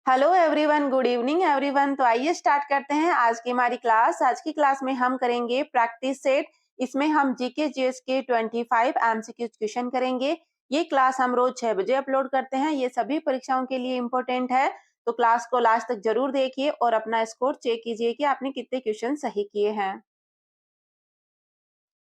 Hello everyone, good evening everyone. तो आइए start करते हैं आज की हमारी क्लास। आज की क्लास में हम करेंगे प्रैक्टिस सेट। इसमें हम जीके जीएस के 25 एमसीक्यू क्वेश्चन करेंगे। ये क्लास हम रोज 6 बजे अपलोड करते हैं। ये सभी परीक्षाओं के लिए इम्पोर्टेंट है, तो क्लास को लास्ट तक जरूर देखिए और अपना स्कोर चेक कीजिए कि आपने कितने क्वेश्चन सही किए हैं।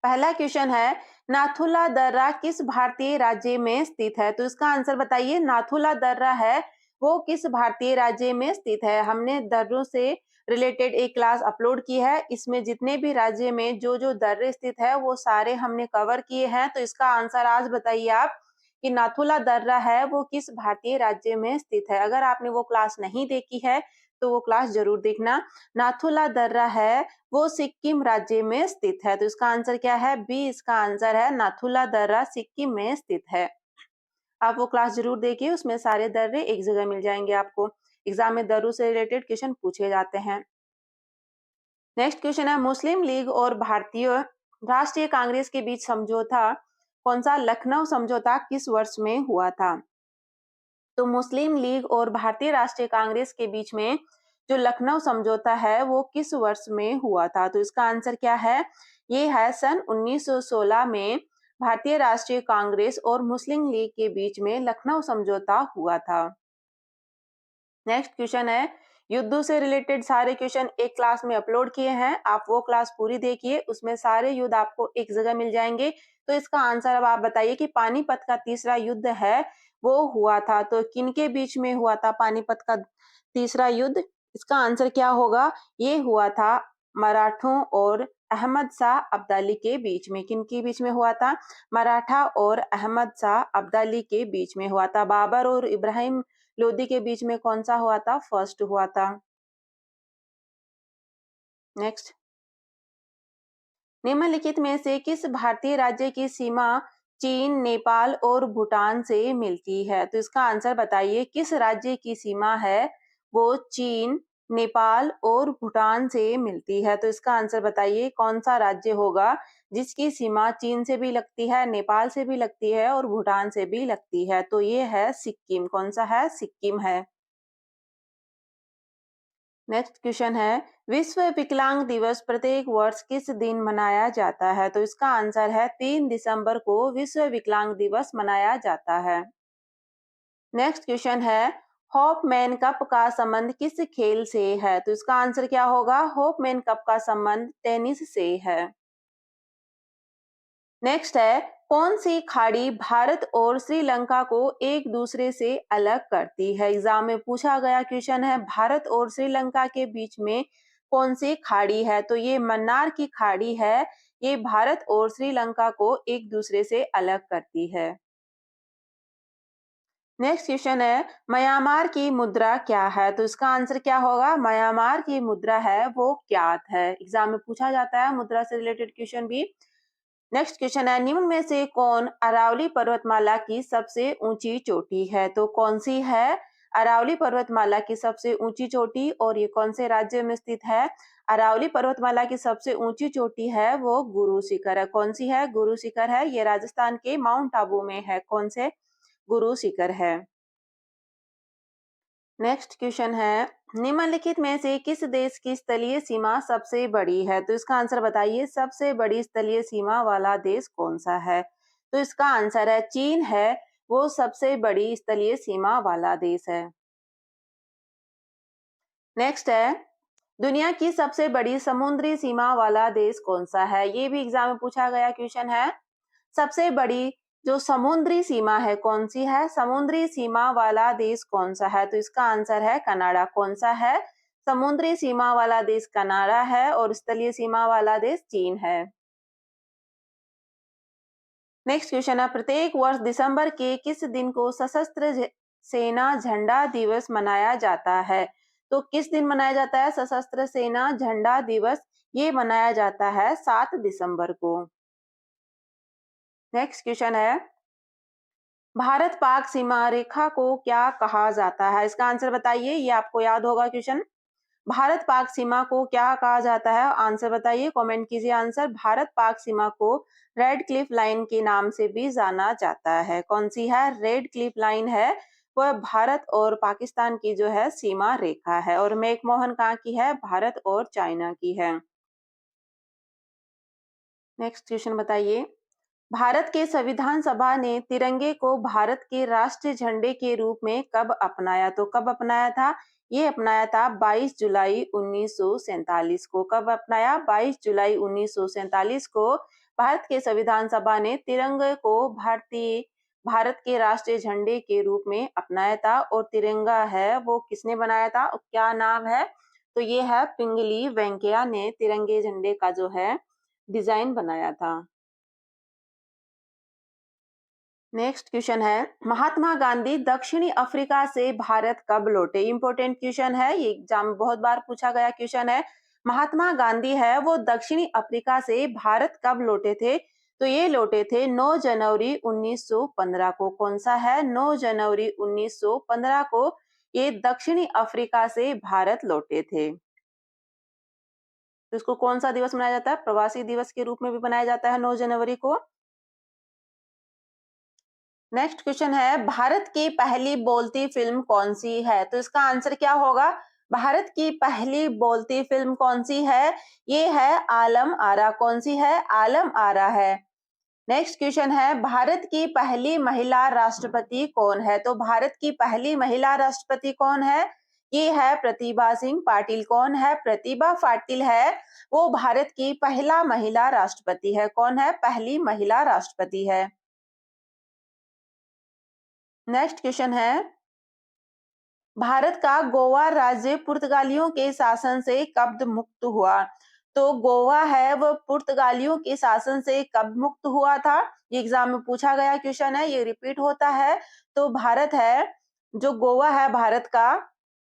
पहला क्वेश्चन है, नाथुला दर्रा किस भारतीय राज्य में स्थित है? तो इसका आंसर बताइए। नाथुला दर्रा है वो किस भारतीय राज्य में स्थित है? हमने दर्रों से रिलेटेड एक क्लास अपलोड की है। इसमें जितने भी राज्य में जो जो दर्रे स्थित है वो सारे हमने कवर किए हैं। तो इसका आंसर आज बताइए आप कि नाथुला दर्रा है वो किस भारतीय राज्य में स्थित है। अगर आपने वो क्लास नहीं देखी है तो वो क्लास जरूर देखना। नाथुला दर्रा है वो सिक्किम राज्य में स्थित है। तो इसका आंसर क्या है? बी इसका आंसर है। नाथुला दर्रा सिक्किम में स्थित है। आप वो क्लास जरूर देखिए, उसमें सारे दर्रे एक जगह मिल जाएंगे आपको। एग्जाम में दर्रों से रिलेटेड क्वेश्चन पूछे जाते हैं। नेक्स्ट क्वेश्चन है, मुस्लिम लीग और भारतीय राष्ट्रीय कांग्रेस के बीच समझौता कौन सा? लखनऊ समझौता किस वर्ष में हुआ था? तो मुस्लिम लीग और भारतीय राष्ट्रीय कांग्रेस के बीच में जो लखनऊ समझौता है वो किस वर्ष में हुआ था? तो इसका आंसर क्या है? ये है सन 1916 में भारतीय राष्ट्रीय कांग्रेस और मुस्लिम लीग के बीच में लखनऊ समझौता हुआ था। नेक्स्ट क्वेश्चन है, युद्धों से रिलेटेड सारे क्वेश्चन एक क्लास में अपलोड किए हैं। आप वो क्लास पूरी देखिए, उसमें सारे युद्ध आपको एक जगह मिल जाएंगे। तो इसका आंसर अब आप बताइए कि पानीपत का तीसरा युद्ध है वो हुआ था तो किन के बीच में हुआ था पानीपत का तीसरा युद्ध? इसका आंसर क्या होगा? ये हुआ था मराठों और अहमद शाह अब्दाली के बीच में। किन के बीच में हुआ था? मराठा और अहमद शाह अब्दाली के बीच में हुआ था। बाबर और इब्राहिम लोदी के बीच में कौन सा हुआ था? फर्स्ट हुआ था। नेक्स्ट, निम्नलिखित में से किस भारतीय राज्य की सीमा चीन, नेपाल और भूटान से मिलती है? तो इसका आंसर बताइए। किस राज्य की सीमा है वो चीन, नेपाल और भूटान से मिलती है? तो इसका आंसर बताइए कौन सा राज्य होगा जिसकी सीमा चीन से भी लगती है, नेपाल से भी लगती है और भूटान से भी लगती है? तो ये है सिक्किम। कौन सा है? सिक्किम है। नेक्स्ट क्वेश्चन है, विश्व विकलांग दिवस प्रत्येक वर्ष किस दिन मनाया जाता है? तो इसका आंसर है 3 दिसंबर को विश्व विकलांग दिवस मनाया जाता है। नेक्स्ट क्वेश्चन है, होपमैन कप का संबंध किस खेल से है? तो इसका आंसर क्या होगा? होपमैन कप का संबंध टेनिस से है। नेक्स्ट है, कौन सी खाड़ी भारत और श्रीलंका को एक दूसरे से अलग करती है? एग्जाम में पूछा गया क्वेश्चन है, भारत और श्रीलंका के बीच में कौन सी खाड़ी है? तो ये मन्नार की खाड़ी है। ये भारत और श्रीलंका को एक दूसरे से अलग करती है। नेक्स्ट क्वेश्चन है, म्यांमार की मुद्रा क्या है? तो इसका आंसर क्या होगा? म्यांमार की मुद्रा है वो क्यात है। एग्जाम में पूछा जाता है मुद्रा से रिलेटेड क्वेश्चन भी। नेक्स्ट क्वेश्चन है, निम्न में से कौन अरावली पर्वतमाला की सबसे ऊंची चोटी है? तो कौन सी है अरावली पर्वतमाला की सबसे ऊंची चोटी और ये कौन से राज्य में स्थित है? अरावली पर्वतमाला की सबसे ऊंची चोटी है वो गुरु शिखर है। कौन सी है? गुरु शिखर है। ये राजस्थान के माउंट आबू में है। कौन से? गुरु शिखर है। नेक्स्ट क्वेश्चन है, निम्नलिखित में से किस देश की स्थलीय सीमा सबसे बड़ी है? तो इसका आंसर बताइए। सबसे बड़ी स्थलीय सीमा वाला देश कौन सा है? तो इसका आंसर है चीन है। वो सबसे बड़ी स्थलीय सीमा वाला देश है। नेक्स्ट है, दुनिया की सबसे बड़ी समुद्री सीमा वाला देश कौन सा है? ये भी एग्जाम में पूछा गया क्वेश्चन है। सबसे बड़ी जो समुद्री सीमा है कौन सी है? समुद्री सीमा वाला देश कौन सा है? तो इसका आंसर है कनाडा। कौन सा है? समुद्री सीमा वाला देश कनाडा है और स्थलीय सीमा वाला देश चीन है। नेक्स्ट क्वेश्चन है, प्रत्येक वर्ष दिसंबर के किस दिन को सशस्त्र सेना झंडा दिवस मनाया जाता है? तो किस दिन मनाया जाता है सशस्त्र सेना झंडा दिवस? ये मनाया जाता है 7 दिसंबर को। नेक्स्ट क्वेश्चन है, भारत पाक सीमा रेखा को क्या कहा जाता है? इसका आंसर बताइए। ये आपको याद होगा क्वेश्चन। भारत पाक सीमा को क्या कहा जाता है? आंसर बताइए, कमेंट कीजिए आंसर। भारत पाक सीमा को रेड क्लिफ लाइन के नाम से भी जाना जाता है। कौन सी है? रेड क्लिफ लाइन है वह भारत और पाकिस्तान की जो है सीमा रेखा है। और मैकमोहन कहाँ की है? भारत और चाइना की है। नेक्स्ट क्वेश्चन बताइए। भारत के संविधान सभा ने तिरंगे को भारत के राष्ट्रीय झंडे के रूप में कब अपनाया? तो कब अपनाया था? ये अपनाया था 22 जुलाई 1947 को। कब अपनाया? 22 जुलाई 1947 को भारत के संविधान सभा ने तिरंगे को भारत के राष्ट्रीय झंडे के रूप में अपनाया था। और तिरंगा है वो किसने बनाया था? क्या नाम है? तो ये है पिंगली वेंकैया ने तिरंगे झंडे का जो है डिजाइन बनाया था। नेक्स्ट क्वेश्चन है, महात्मा गांधी दक्षिणी अफ्रीका से भारत कब लौटे? इंपॉर्टेंट क्वेश्चन है, ये एग्जाम में बहुत बार पूछा गया क्वेश्चन है। महात्मा गांधी है वो दक्षिणी अफ्रीका से भारत कब लौटे थे? तो ये लौटे थे 9 जनवरी 1915 को। कौन सा है? 9 जनवरी 1915 को ये दक्षिणी अफ्रीका से भारत लौटे थे। तो इसको कौन सा दिवस मनाया जाता है? प्रवासी दिवस के रूप में भी मनाया जाता है 9 जनवरी को। नेक्स्ट क्वेश्चन है, भारत की पहली बोलती फिल्म कौन सी है? तो इसका आंसर क्या होगा? भारत की पहली बोलती फिल्म कौन सी है? ये है आलम आरा। कौन सी है? आलम आरा है। नेक्स्ट क्वेश्चन है, भारत की पहली महिला राष्ट्रपति कौन है? तो भारत की पहली महिला राष्ट्रपति कौन है? ये है प्रतिभा सिंह पाटिल। कौन है? प्रतिभा पाटिल है वो भारत की पहला महिला राष्ट्रपति है। कौन है? पहली महिला राष्ट्रपति है। नेक्स्ट क्वेश्चन है, भारत का गोवा राज्य पुर्तगालियों के शासन से कब मुक्त हुआ? तो गोवा है वो पुर्तगालियों के शासन से कब मुक्त हुआ था? ये एग्जाम में पूछा गया क्वेश्चन है, ये रिपीट होता है। तो भारत है जो गोवा है भारत का,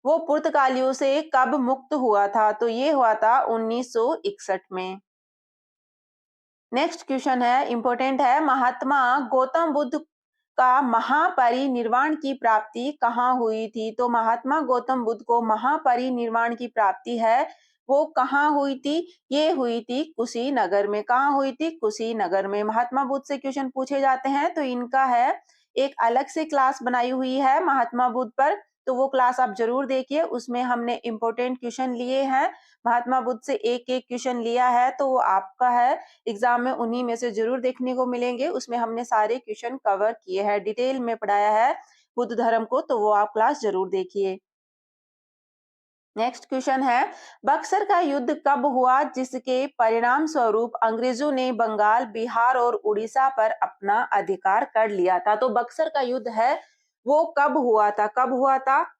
वो पुर्तगालियों से कब मुक्त हुआ था? तो ये हुआ था 1961 में। नेक्स्ट क्वेश्चन है, इंपॉर्टेंट है, महात्मा गौतम बुद्ध का महापरिनिर्वाण की प्राप्ति कहाँ हुई थी? तो महात्मा गौतम बुद्ध को महापरिनिर्वाण की प्राप्ति है वो कहाँ हुई थी? ये हुई थी कुशीनगर में। कहाँ हुई थी? कुशीनगर में। महात्मा बुद्ध से क्वेश्चन पूछे जाते हैं तो इनका है एक अलग से क्लास बनाई हुई है महात्मा बुद्ध पर, तो वो क्लास आप जरूर देखिए। उसमें हमने इंपॉर्टेंट क्वेश्चन लिए हैं, महात्मा बुद्ध से एक एक क्वेश्चन लिया है, तो वो आपका है एग्जाम में उन्हीं में से जरूर देखने को मिलेंगे। उसमें हमने सारे क्वेश्चन कवर किए हैं, डिटेल में पढ़ाया है बुद्ध धर्म को, तो वो आप क्लास जरूर देखिए। नेक्स्ट क्वेश्चन है, बक्सर का युद्ध कब हुआ जिसके परिणाम स्वरूप अंग्रेजों ने बंगाल, बिहार और उड़ीसा पर अपना अधिकार कर लिया था? तो बक्सर का युद्ध है वो कब हुआ था? कब हुआ था?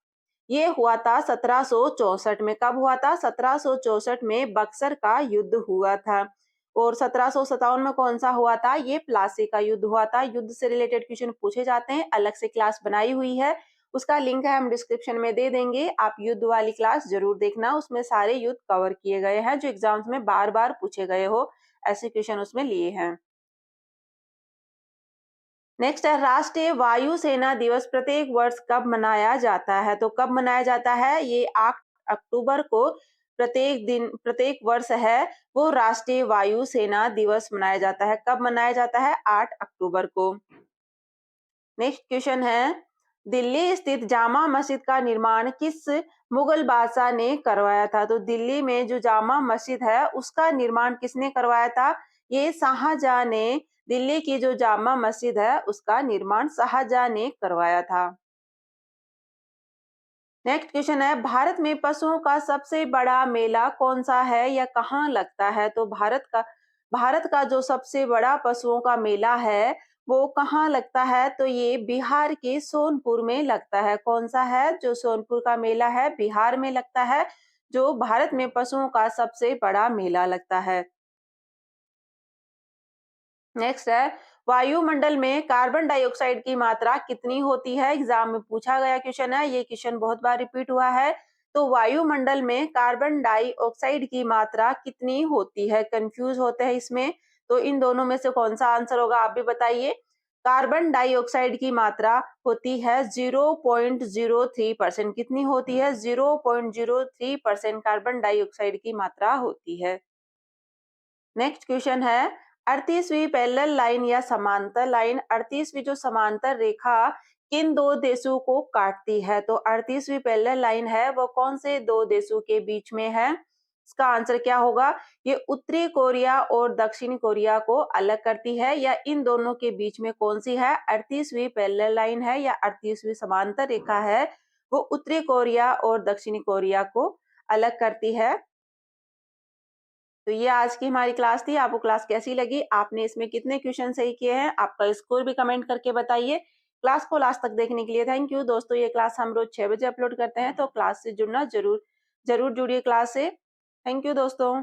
ये हुआ था 1764 में। कब हुआ था? 1764 में बक्सर का युद्ध हुआ था। और 1757 में कौन सा हुआ था? ये प्लासी का युद्ध हुआ था। युद्ध से रिलेटेड क्वेश्चन पूछे जाते हैं, अलग से क्लास बनाई हुई है, उसका लिंक है हम डिस्क्रिप्शन में दे देंगे, आप युद्ध वाली क्लास जरूर देखना। उसमें सारे युद्ध कवर किए गए हैं जो एग्जाम्स में बार बार पूछे गए हो, ऐसे क्वेश्चन उसमें लिए हैं। नेक्स्ट है, राष्ट्रीय वायुसेना दिवस प्रत्येक वर्ष कब मनाया जाता है? तो कब मनाया जाता है? ये 8 अक्टूबर को प्रत्येक वर्ष है वो राष्ट्रीय वायुसेना दिवस मनाया जाता है। कब मनाया जाता है? 8 अक्टूबर को। नेक्स्ट क्वेश्चन है, दिल्ली स्थित जामा मस्जिद का निर्माण किस मुगल बादशाह ने करवाया था? तो दिल्ली में जो जामा मस्जिद है उसका निर्माण किसने करवाया था? ये शाहजहां ने, दिल्ली की जो जामा मस्जिद है उसका निर्माण शाहजहां ने करवाया था। नेक्स्ट क्वेश्चन है, भारत में पशुओं का सबसे बड़ा मेला कौन सा है या कहाँ लगता है? तो भारत का जो सबसे बड़ा पशुओं का मेला है वो कहाँ लगता है? तो ये बिहार के सोनपुर में लगता है। कौन सा है? जो सोनपुर का मेला है बिहार में लगता है, जो भारत में पशुओं का सबसे बड़ा मेला लगता है। नेक्स्ट है, वायुमंडल में कार्बन डाइऑक्साइड की मात्रा कितनी होती है? एग्जाम में पूछा गया क्वेश्चन है, ये क्वेश्चन बहुत बार रिपीट हुआ है। तो वायुमंडल में कार्बन डाइऑक्साइड की मात्रा कितनी होती है? कंफ्यूज होते हैं इसमें, तो इन दोनों में से कौन सा आंसर होगा आप भी बताइए। कार्बन डाइऑक्साइड की मात्रा होती है 0.03%। कितनी होती है? 0.03% कार्बन डाइऑक्साइड की मात्रा होती है। नेक्स्ट क्वेश्चन है, 38वीं पैरेलल लाइन या समांतर लाइन, 38वीं जो समांतर रेखा किन दो देशों को काटती है? तो 38वीं पैरेलल लाइन है वो कौन से दो देशों के बीच में है? इसका आंसर क्या होगा? ये उत्तरी कोरिया और दक्षिणी कोरिया को अलग करती है, या इन दोनों के बीच में कौन सी है? 38वीं पैरेलल लाइन है या 38वीं समांतर रेखा है, वो उत्तरी कोरिया और दक्षिणी कोरिया को अलग करती है। तो ये आज की हमारी क्लास थी। आपको क्लास कैसी लगी? आपने इसमें कितने क्वेश्चन सही किए हैं? आपका स्कोर भी कमेंट करके बताइए। क्लास को लास्ट तक देखने के लिए थैंक यू। दोस्तों, ये क्लास हम रोज 6 बजे अपलोड करते हैं, तो क्लास से जुड़ना जरूर जरूर जुड़िए क्लास से। थैंक यू दोस्तों।